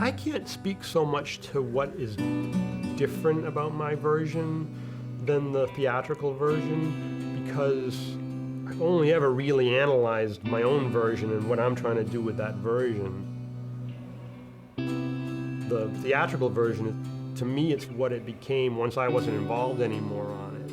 I can't speak so much to what is different about my version than the theatrical version, because I've only ever really analyzed my own version and what I'm trying to do with that version. The theatrical version, to me, it's what it became once I wasn't involved anymore on it.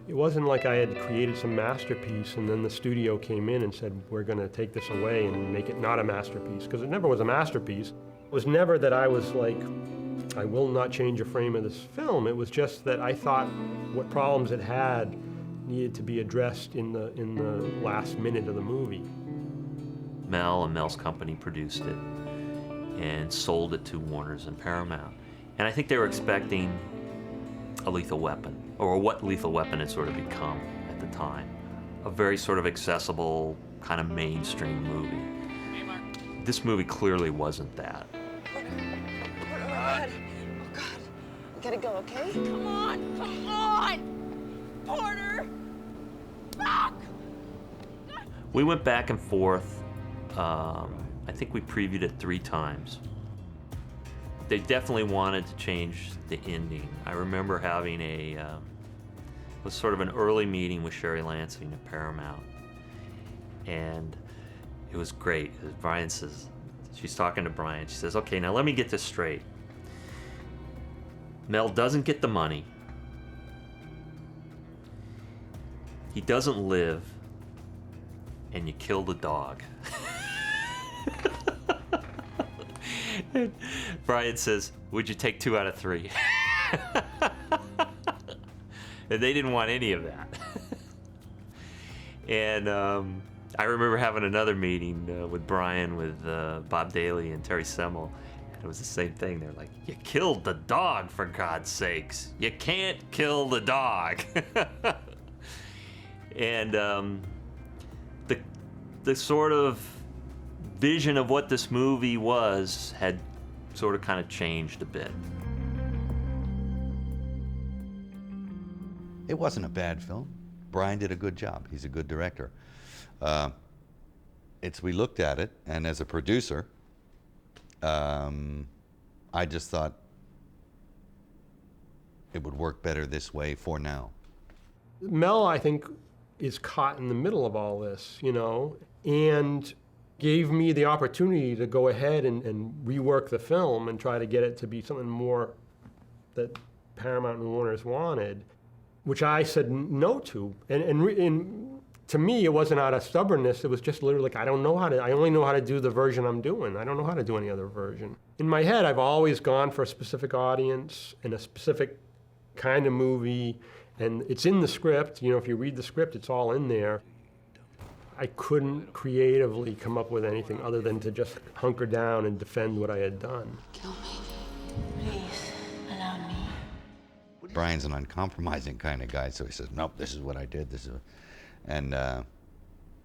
It wasn't like I had created some masterpiece and then the studio came in and said, we're going to take this away and make it not a masterpiece, because it never was a masterpiece. It was never that I was like, I will not change a frame of this film. It was just that I thought what problems it had needed to be addressed in the last minute of the movie. Mel and Mel's company produced it and sold it to Warner's and Paramount. And I think they were expecting a Lethal Weapon, or what Lethal Weapon had sort of become at the time. A very sort of accessible, kind of mainstream movie. This movie clearly wasn't that. Oh, God. Oh, God. We gotta go, okay? Come on, come on! Porter! Fuck! We went back and forth. I think we previewed it 3 times. They definitely wanted to change the ending. I remember having it was sort of an early meeting with Sherry Lansing at Paramount. And it was great. As Brian says, she's talking to Brian. She says, okay, now let me get this straight. Mel doesn't get the money. He doesn't live. And you kill the dog. And Brian says, would you take 2 out of 3? And they didn't want any of that. And I remember having another meeting with Brian, with Bob Daly and Terry Semmel. And it was the same thing. They're like, you killed the dog, for God's sakes. You can't kill the dog. And the sort of vision of what this movie was had sort of kind of changed a bit. It wasn't a bad film. Brian did a good job. He's a good director. We looked at it, and as a producer, I just thought it would work better this way for now. Mel, I think, is caught in the middle of all this, you know, and gave me the opportunity to go ahead and rework the film and try to get it to be something more that Paramount and Warner's wanted, which I said no to. And to me, it wasn't out of stubbornness. It was just literally like, I only know how to do the version I'm doing. I don't know how to do any other version. In my head, I've always gone for a specific audience and a specific kind of movie, and it's in the script. You know, if you read the script, it's all in there. I couldn't creatively come up with anything other than to just hunker down and defend what I had done. Kill me. Please, allow me. Brian's an uncompromising kind of guy, so he says, nope, this is what I did,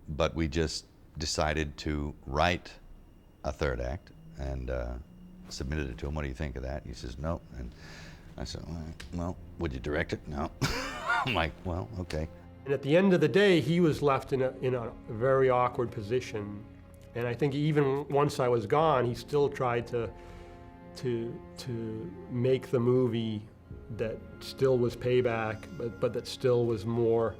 but we just decided to write a third act and submitted it to him. What do you think of that? He says, no. And I said, well, would you direct it? No. I'm like, well, okay. And at the end of the day, he was left in a very awkward position. And I think even once I was gone, he still tried to make the movie that still was Payback, but that still was more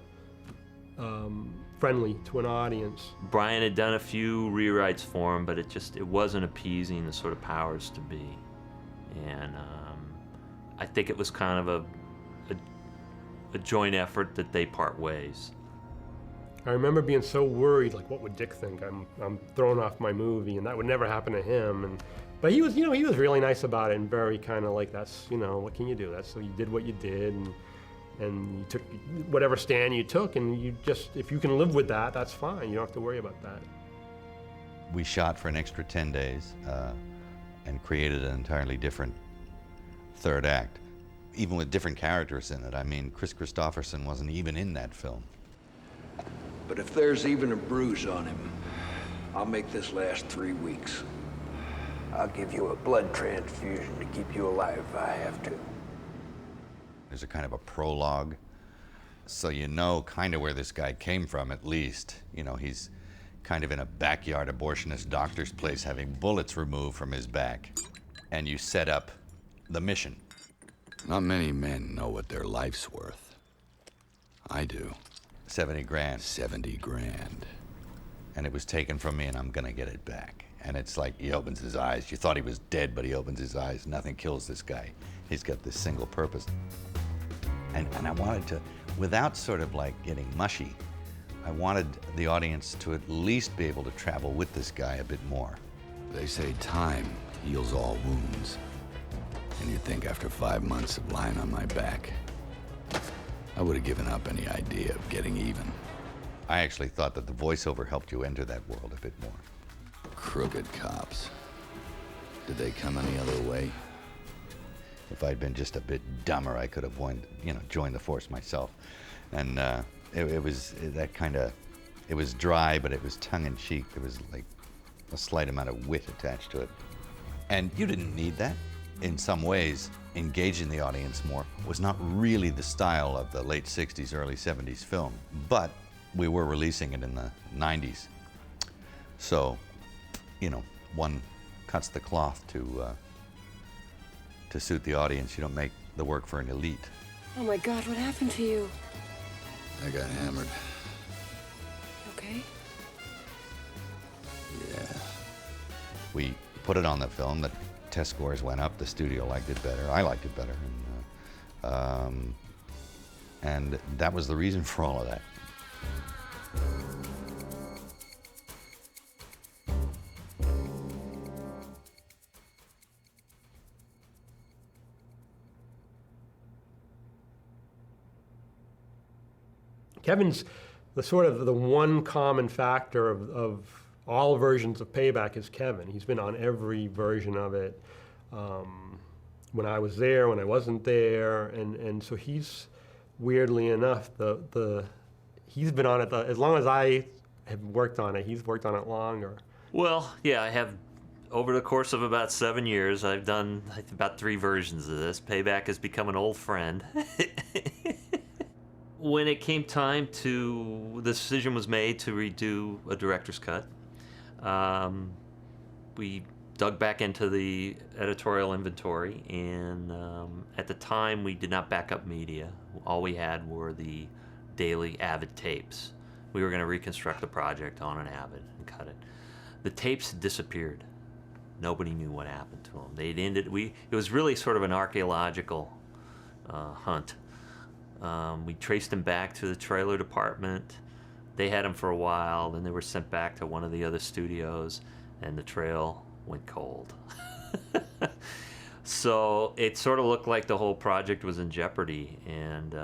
friendly to an audience. Brian had done a few rewrites for him, but it wasn't appeasing the sort of powers to be. And I think it was kind of a joint effort that they part ways. I remember being so worried, like, what would Dick think? I'm throwing off my movie, and that would never happen to him. But he was, he was really nice about it and very kind of like, that's, what can you do? So you did what you did, and you took whatever stand you took, and you just, if you can live with that, that's fine. You don't have to worry about that. We shot for an extra 10 days and created an entirely different third act, even with different characters in it. I mean, Chris Christopherson wasn't even in that film. But if there's even a bruise on him, I'll make this last 3 weeks. I'll give you a blood transfusion to keep you alive if I have to. There's a kind of a prologue So you know kind of where this guy came from, at least. You know, he's kind of in a backyard abortionist doctor's place having bullets removed from his back. And you set up the mission. Not many men know what their life's worth. I do. 70 grand. 70 grand. And it was taken from me, and I'm gonna get it back. And it's like he opens his eyes. You thought he was dead, but he opens his eyes. Nothing kills this guy. He's got this single purpose. And I wanted to, without sort of like getting mushy, I wanted the audience to at least be able to travel with this guy a bit more. They say time heals all wounds. And you'd think after 5 months of lying on my back, I would have given up any idea of getting even. I actually thought that the voiceover helped you enter that world a bit more. Crooked cops. Did they come any other way? If I'd been just a bit dumber, I could have joined the force myself. And it was that kind of, it was dry, but it was tongue-in-cheek. There was like a slight amount of wit attached to it. And you didn't need that. In some ways, engaging the audience more was not really the style of the late 60s, early 70s film, but we were releasing it in the 90s. So, you know, one cuts the cloth to suit the audience. You don't make the work for an elite. Oh my God, what happened to you? I got hammered. Okay. Yeah. We put it on the film. The test scores went up. The studio liked it better. I liked it better. And that was the reason for all of that. Kevin's the one common factor of all versions of Payback is Kevin. He's been on every version of it. When I was there, when I wasn't there, and so he's, weirdly enough, he's been on it as long as I have worked on it. He's worked on it longer. Well, yeah, I have, over the course of about 7 years, I've done about 3 versions of this. Payback has become an old friend. When it came time the decision was made to redo a director's cut, we dug back into the editorial inventory, and at the time we did not back up media. All we had were the daily Avid tapes. We were going to reconstruct the project on an Avid and cut it. The tapes had disappeared. Nobody knew what happened to them. They'd ended. It was really sort of an archaeological hunt. We traced them back to the trailer department. They had them for a while, then they were sent back to one of the other studios, and the trail went cold. So it sort of looked like the whole project was in jeopardy, and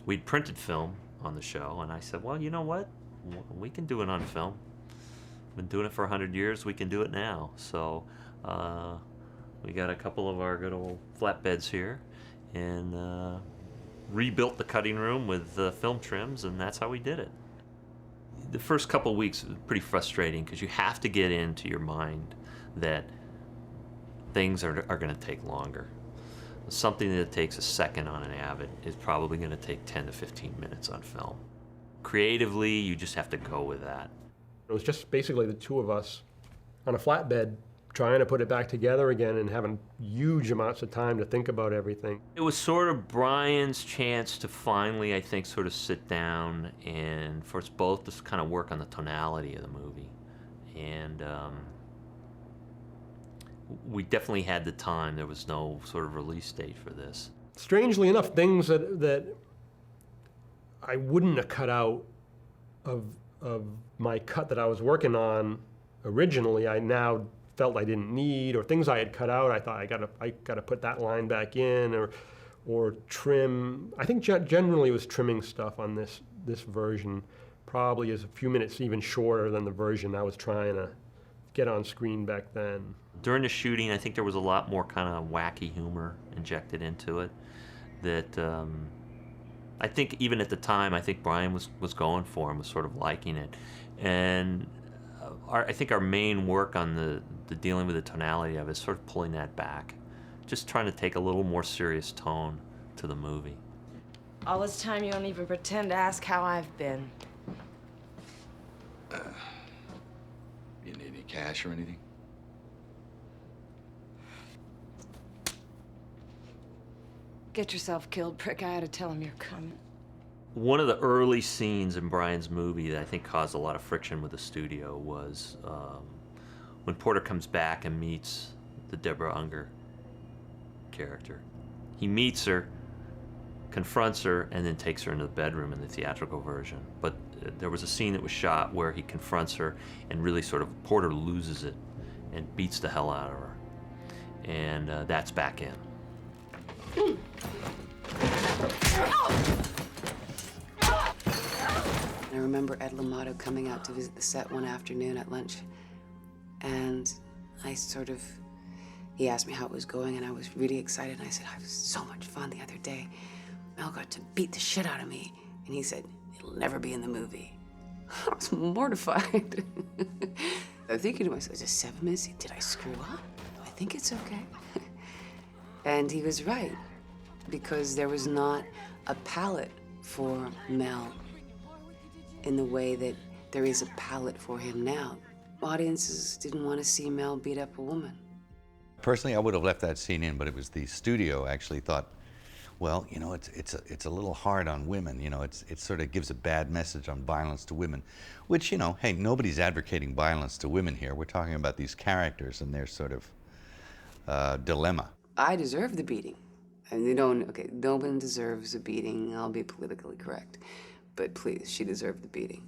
we'd printed film on the show, and I said, well, you know what? We can do it on film. Been doing it for 100 years, we can do it now. So we got a couple of our good old flatbeds here, and rebuilt the cutting room with film trims, and that's how we did it. The first couple of weeks was pretty frustrating because you have to get into your mind that things are going to take longer. Something that takes a second on an Avid is probably going to take 10 to 15 minutes on film. Creatively, you just have to go with that. It was just basically the two of us on a flatbed trying to put it back together again and having huge amounts of time to think about everything. It was sort of Brian's chance to finally, I think, sort of sit down and for us both to kind of work on the tonality of the movie. And we definitely had the time. There was no sort of release date for this. Strangely enough, things that I wouldn't have cut out of my cut that I was working on originally, I now felt I didn't need, or things I had cut out, I thought I gotta put that line back in, or trim. I think generally it was trimming stuff on this version. Probably is a few minutes even shorter than the version I was trying to get on screen back then. During the shooting, I think there was a lot more kind of wacky humor injected into it that I think even at the time, I think Brian was going for and was sort of liking it. And I think our main work on the dealing with the tonality of it is sort of pulling that back, just trying to take a little more serious tone to the movie. All this time you don't even pretend to ask how I've been. You need any cash or anything? Get yourself killed, prick. I ought to tell him you're coming. One of the early scenes in Brian's movie that I think caused a lot of friction with the studio was when Porter comes back and meets the Deborah Unger character. He meets her, confronts her, and then takes her into the bedroom in the theatrical version. But there was a scene that was shot where he confronts her and really sort of, Porter loses it and beats the hell out of her. And that's back in. I remember Ed L'Amato coming out to visit the set one afternoon at lunch, and he asked me how it was going, and I was really excited, and I said, I was so much fun the other day. Mel got to beat the shit out of me, and he said, it'll never be in the movie. I was mortified. I'm thinking to myself, is it 7 minutes? Did I screw up? I think it's okay. And he was right, because there was not a palette for Mel in the way that there is a palette for him now. Audiences didn't want to see Mel beat up a woman. Personally, I would have left that scene in, but it was the studio actually thought, well, you know, it's a little hard on women. You know, it sort of gives a bad message on violence to women, which, you know, hey, nobody's advocating violence to women here. We're talking about these characters and their sort of dilemma. I deserve the beating. And no one deserves a beating. I'll be politically correct. But please, she deserved the beating.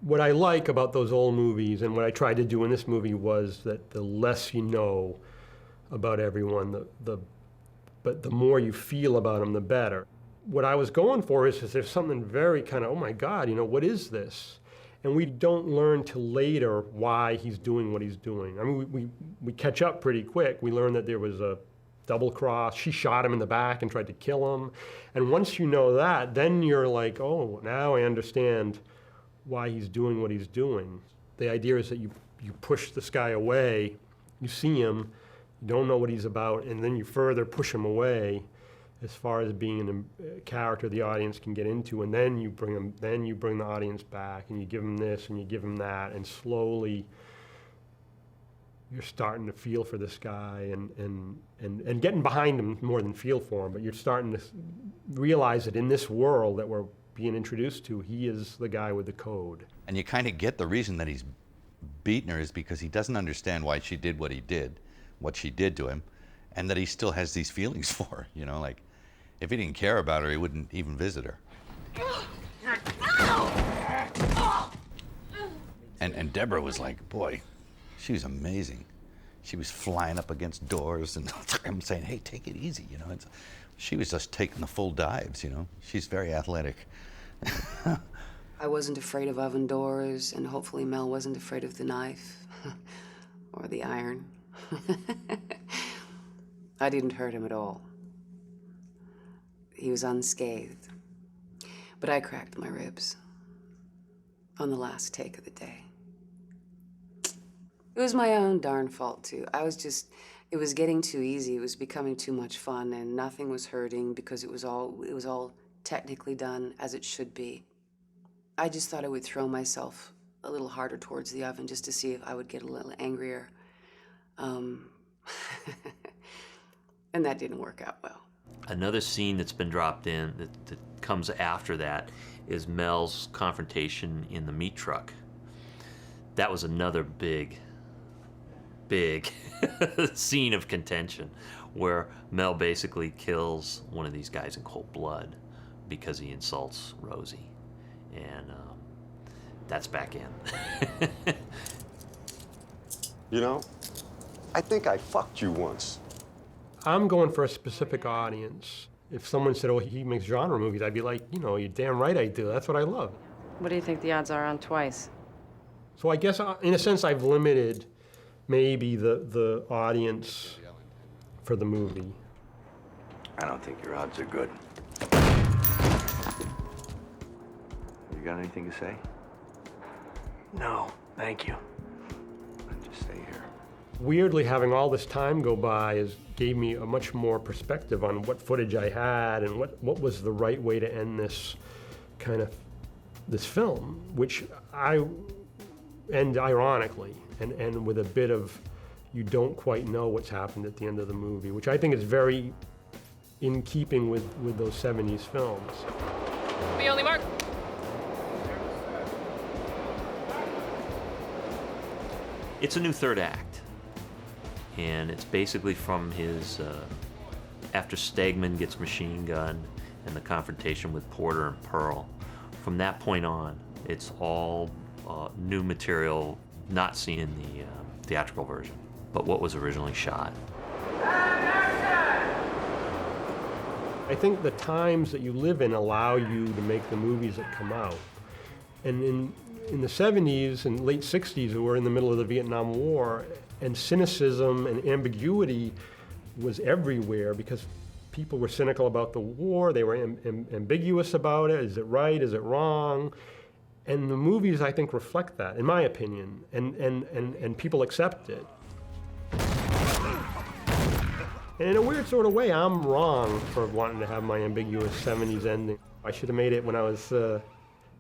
What I like about those old movies and what I tried to do in this movie was that the less you know about everyone, but the more you feel about them, the better. What I was going for is there's something very kind of, oh my God, you know, what is this? And we don't learn till later why he's doing what he's doing. I mean, we catch up pretty quick. We learn that there was a double cross. She shot him in the back and tried to kill him. And once you know that, then you're like, oh, now I understand why he's doing what he's doing. The idea is that you push this guy away, you see him, you don't know what he's about, and then you further push him away as far as being a character the audience can get into, and then you bring the audience back, and you give him this and you give him that, and slowly you're starting to feel for this guy and getting behind him more than feel for him, but you're starting to realize that in this world that we're being introduced to, he is the guy with the code. And you kind of get the reason that he's beaten her is because he doesn't understand why she did what she did to him, and that he still has these feelings for her, you know, like if he didn't care about her, he wouldn't even visit her. And Deborah was like, boy, she was amazing. She was flying up against doors, and I'm saying, hey, take it easy, you know. She was just taking the full dives, you know. She's very athletic. I wasn't afraid of oven doors, and hopefully Mel wasn't afraid of the knife or the iron. I didn't hurt him at all. He was unscathed. But I cracked my ribs on the last take of the day. It was my own darn fault, too. It was getting too easy. It was becoming too much fun, and nothing was hurting because it was all technically done as it should be. I just thought I would throw myself a little harder towards the oven just to see if I would get a little angrier. And that didn't work out well. Another scene that's been dropped in that comes after that is Mel's confrontation in the meat truck. That was another big scene of contention where Mel basically kills one of these guys in cold blood because he insults Rosie. And that's back in. You know, I think I fucked you once. I'm going for a specific audience. If someone said, oh, he makes genre movies, I'd be like, you know, you're damn right I do. That's what I love. What do you think the odds are on Twice? So I guess, in a sense, I've limited maybe the audience for the movie. I don't think your odds are good. You got anything to say? No, thank you. Then just stay here. Weirdly, having all this time go by gave me a much more perspective on what footage I had and what was the right way to end this film, which I end ironically and with a bit of you don't quite know what's happened at the end of the movie, which I think is very in keeping with those 70s films. Be on the mark. It's a new third act. And it's basically from his, after Stegman gets machine gunned and the confrontation with Porter and Pearl. From that point on, it's all new material, not seen in the theatrical version, but what was originally shot. I think the times that you live in allow you to make the movies that come out. And in the 70s and late 60s, we were in the middle of the Vietnam War, and cynicism and ambiguity was everywhere because people were cynical about the war, they were ambiguous about it, is it right, is it wrong? And the movies, I think, reflect that, in my opinion, and people accept it. And in a weird sort of way, I'm wrong for wanting to have my ambiguous 70s ending. I should have made it when I was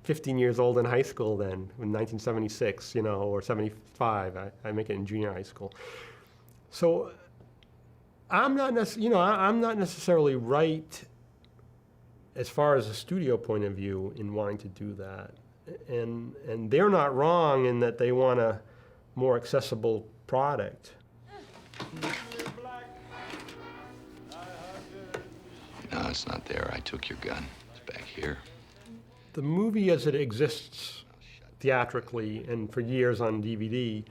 15 years old in high school then, in 1976, or 75. I make it in junior high school. So I'm not necessarily right as far as a studio point of view in wanting to do that. And they're not wrong in that they want a more accessible product. No, it's not there. I took your gun. It's back here. The movie as it exists theatrically and for years on DVD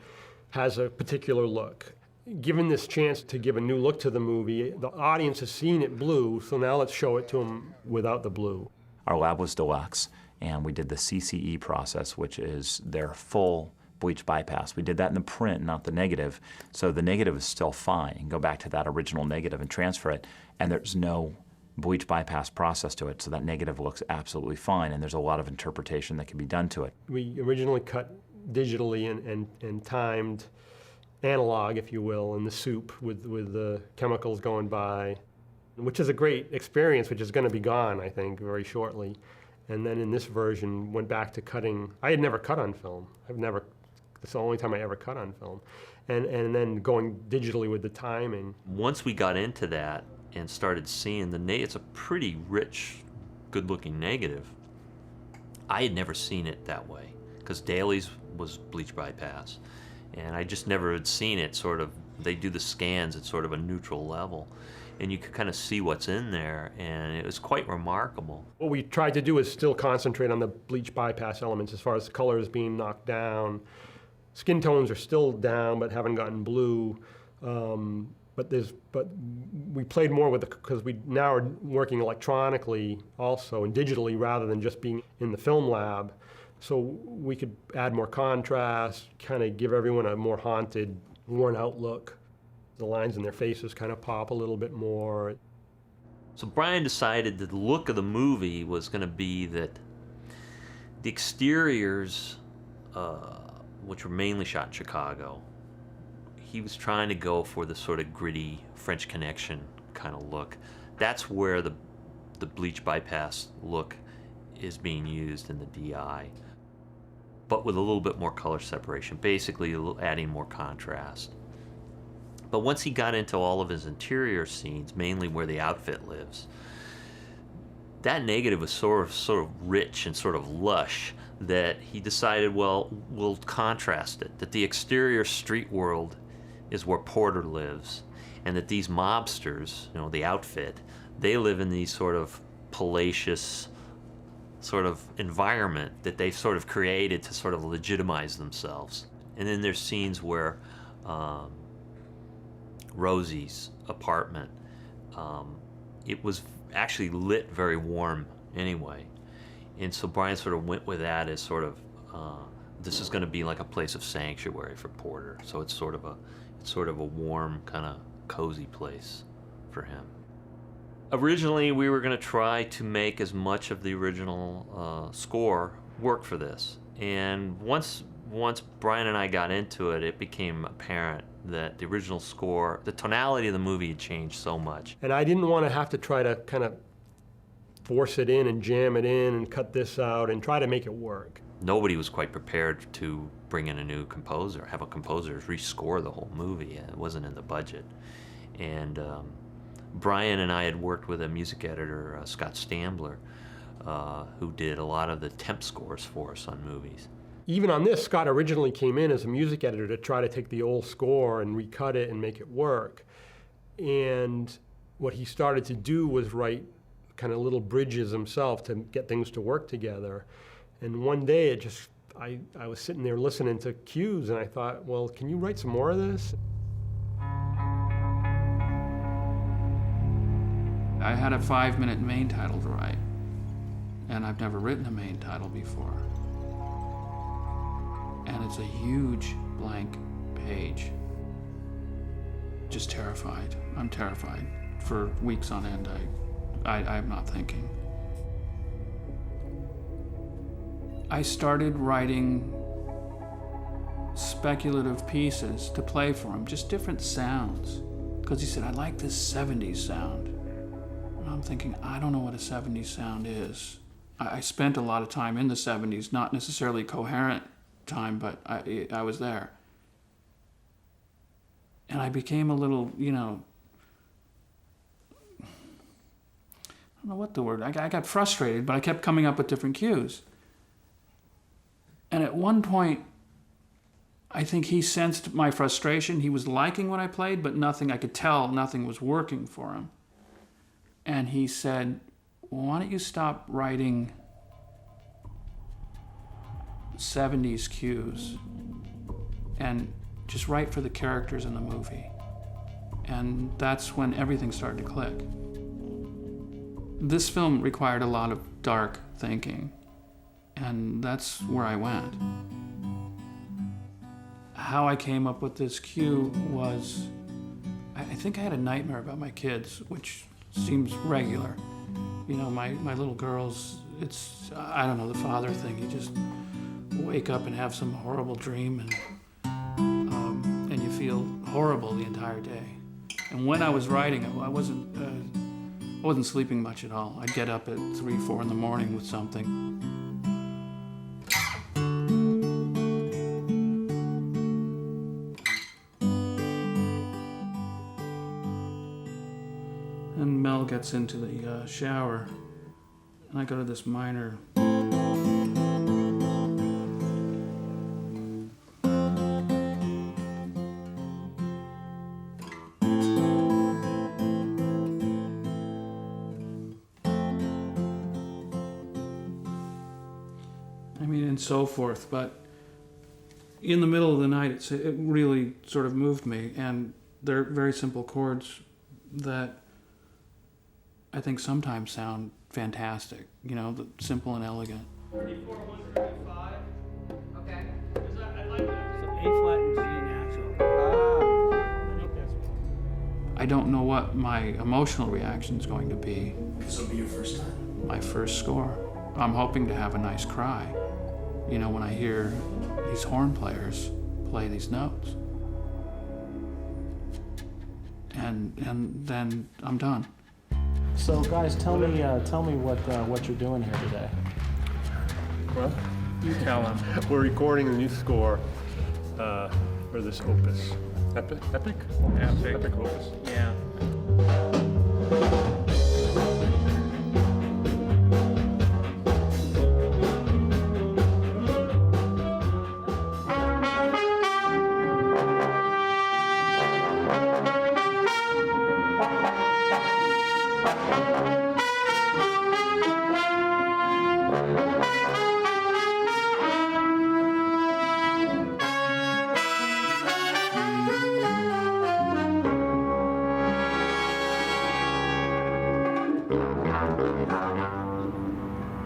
has a particular look. Given this chance to give a new look to the movie, the audience has seen it blue, so now let's show it to them without the blue. Our lab was deluxe, and we did the CCE process, which is their full bleach bypass. We did that in the print, not the negative, so the negative is still fine. You can go back to that original negative and transfer it, and there's no bleach bypass process to it, so that negative looks absolutely fine, and there's a lot of interpretation that can be done to it. We originally cut digitally and timed analog, if you will, in the soup with the chemicals going by, which is a great experience, which is going to be gone, I think, very shortly. And then in this version, went back to cutting. I had never cut on film. It's the only time I ever cut on film. And then going digitally with the timing. Once we got into that and started seeing it's a pretty rich, good-looking negative. I had never seen it that way, because Daly's was bleach bypass, and I just never had seen it they do the scans at sort of a neutral level, and you could kind of see what's in there, and it was quite remarkable. What we tried to do is still concentrate on the bleach bypass elements as far as colors being knocked down. Skin tones are still down, but haven't gotten blue. But we played more with because we now are working electronically also and digitally rather than just being in the film lab. So we could add more contrast, kind of give everyone a more haunted, worn out look. The lines in their faces kind of pop a little bit more. So Brian decided that the look of the movie was going to be that the exteriors, which were mainly shot in Chicago, he was trying to go for the sort of gritty French Connection kind of look. That's where the bleach bypass look is being used in the DI, but with a little bit more color separation, basically adding more contrast. But once he got into all of his interior scenes, mainly where the outfit lives, that negative was sort of rich and sort of lush, that he decided, well, we'll contrast it, that the exterior street world is where Porter lives, and that these mobsters, the outfit, they live in these sort of palatial sort of environment that they've sort of created to sort of legitimize themselves. And then there's scenes where Rosie's apartment, it was actually lit very warm anyway. And so Brian sort of went with that as sort of, this is going to be like a place of sanctuary for Porter. So it's sort of a warm, kind of cozy place for him. Originally, we were going to try to make as much of the original score work for this. And once Once Brian and I got into it, it became apparent that the original score, the tonality of the movie had changed so much. And I didn't want to have to try to kind of force it in and jam it in and cut this out and try to make it work. Nobody was quite prepared to bring in a new composer, have a composer rescore the whole movie. It wasn't in the budget. And Brian and I had worked with a music editor, Scott Stambler, who did a lot of the temp scores for us on movies. Even on this, Scott originally came in as a music editor to try to take the old score and recut it and make it work. And what he started to do was write kind of little bridges himself to get things to work together. And one day it just, I was sitting there listening to cues and I thought, well, can you write some more of this? I had a 5-minute main title to write, and I've never written a main title before. And it's a huge blank page. Just terrified. I'm terrified. For weeks on end, I'm not thinking. I started writing speculative pieces to play for him, just different sounds. Because he said, I like this 70s sound. And I'm thinking, I don't know what a 70s sound is. I spent a lot of time in the 70s, not necessarily coherent time, but I was there. And I became a little, I don't know what the word, I got frustrated, but I kept coming up with different cues. And at one point, I think he sensed my frustration. He was liking what I played, but I could tell nothing was working for him. And he said, well, why don't you stop writing 70s cues and just write for the characters in the movie. And that's when everything started to click. This film required a lot of dark thinking, and that's where I went. How I came up with this cue was, I think I had a nightmare about my kids, which seems regular. My little girls, I don't know, the father thing. You just wake up and have some horrible dream and you feel horrible the entire day. And when I was writing, I wasn't sleeping much at all. I'd get up at 3, 4 in the morning with something. And Mel gets into the shower, and I go to this minor. And so forth, but in the middle of the night, it really sort of moved me, and they're very simple chords that I think sometimes sound fantastic, simple and elegant. 34, 135. Okay. I like that. So A flat and G natural. I think that's. I don't know what my emotional reaction is going to be. This will be your first time. My first score. I'm hoping to have a nice cry. When I hear these horn players play these notes. And then I'm done. So guys, tell me what you're doing here today. Well, you tell them. We're recording a new score for this opus. Epic? Epic. Epic opus. Yeah.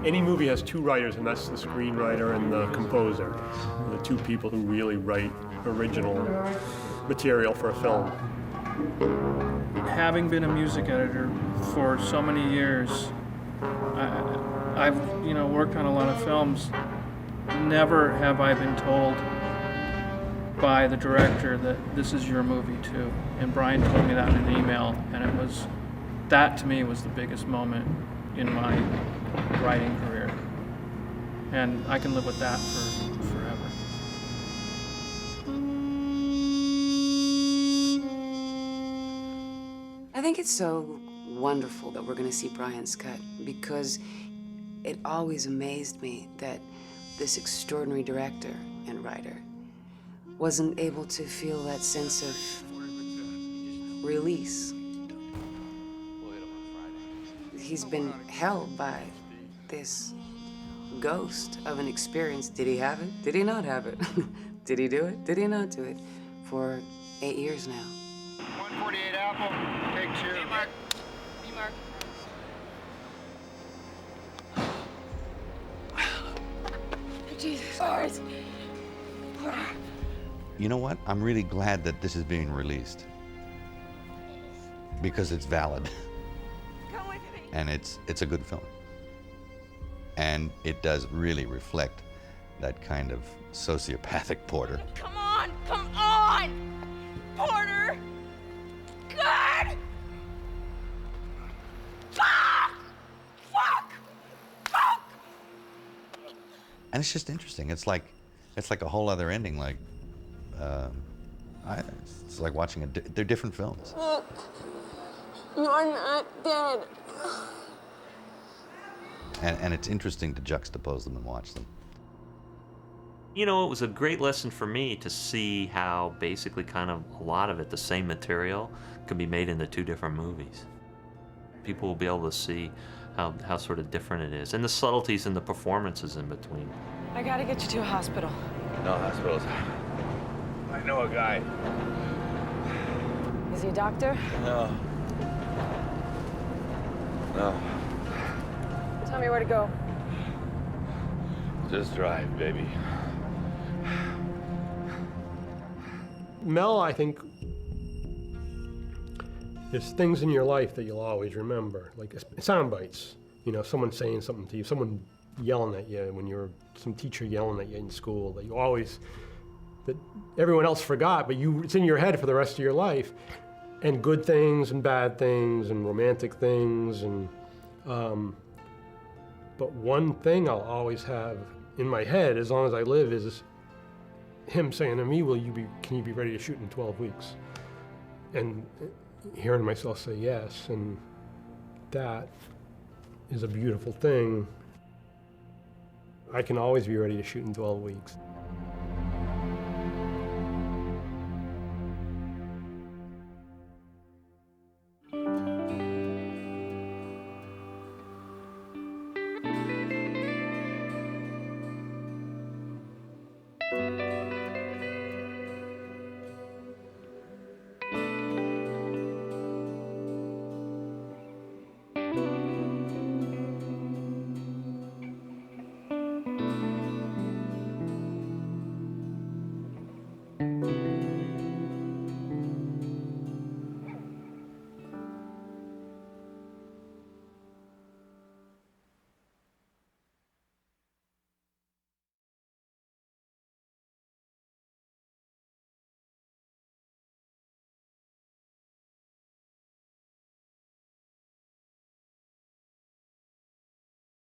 Any movie has two writers, and that's the screenwriter and the composer, the two people who really write original material for a film. Having been a music editor for so many years, I've worked on a lot of films, never have I been told by the director that this is your movie too. And Brian told me that in an email, and that to me was the biggest moment in my writing career. And I can live with that for forever. I think it's so wonderful that we're going to see Brian's cut, because it always amazed me that this extraordinary director and writer wasn't able to feel that sense of release. He's been held by this ghost of an experience. Did he have it? Did he not have it? Did he do it? Did he not do it? For 8 years now. 148 Apple, take 2. B-Mark. B-Mark. Jesus Christ. You know what? I'm really glad that this is being released because it's valid. Come with me. And it's a good film. And it does really reflect that kind of sociopathic Porter. Come on, come on! Porter! God! Fuck! Fuck! Fuck! And it's just interesting. It's like a whole other ending. Like, it's like watching they're different films. You're not dead. And it's interesting to juxtapose them and watch them. You know, it was a great lesson for me to see how basically kind of a lot of it, the same material, could be made into 2 different movies. People will be able to see how sort of different it is, and the subtleties and the performances in between. I gotta get you to a hospital. No hospitals. I know a guy. Is he a doctor? No. No. Tell me where to go. Just drive, baby. Mel, I think, there's things in your life that you'll always remember, like sound bites. You know, someone saying something to you, someone yelling at you when you're, some teacher yelling at you in school that you always, that everyone else forgot, but it's in your head for the rest of your life. And good things and bad things and romantic things and, but one thing I'll always have in my head as long as I live is him saying to me, can you be ready to shoot in 12 weeks? And hearing myself say yes, and that is a beautiful thing. I can always be ready to shoot in 12 weeks.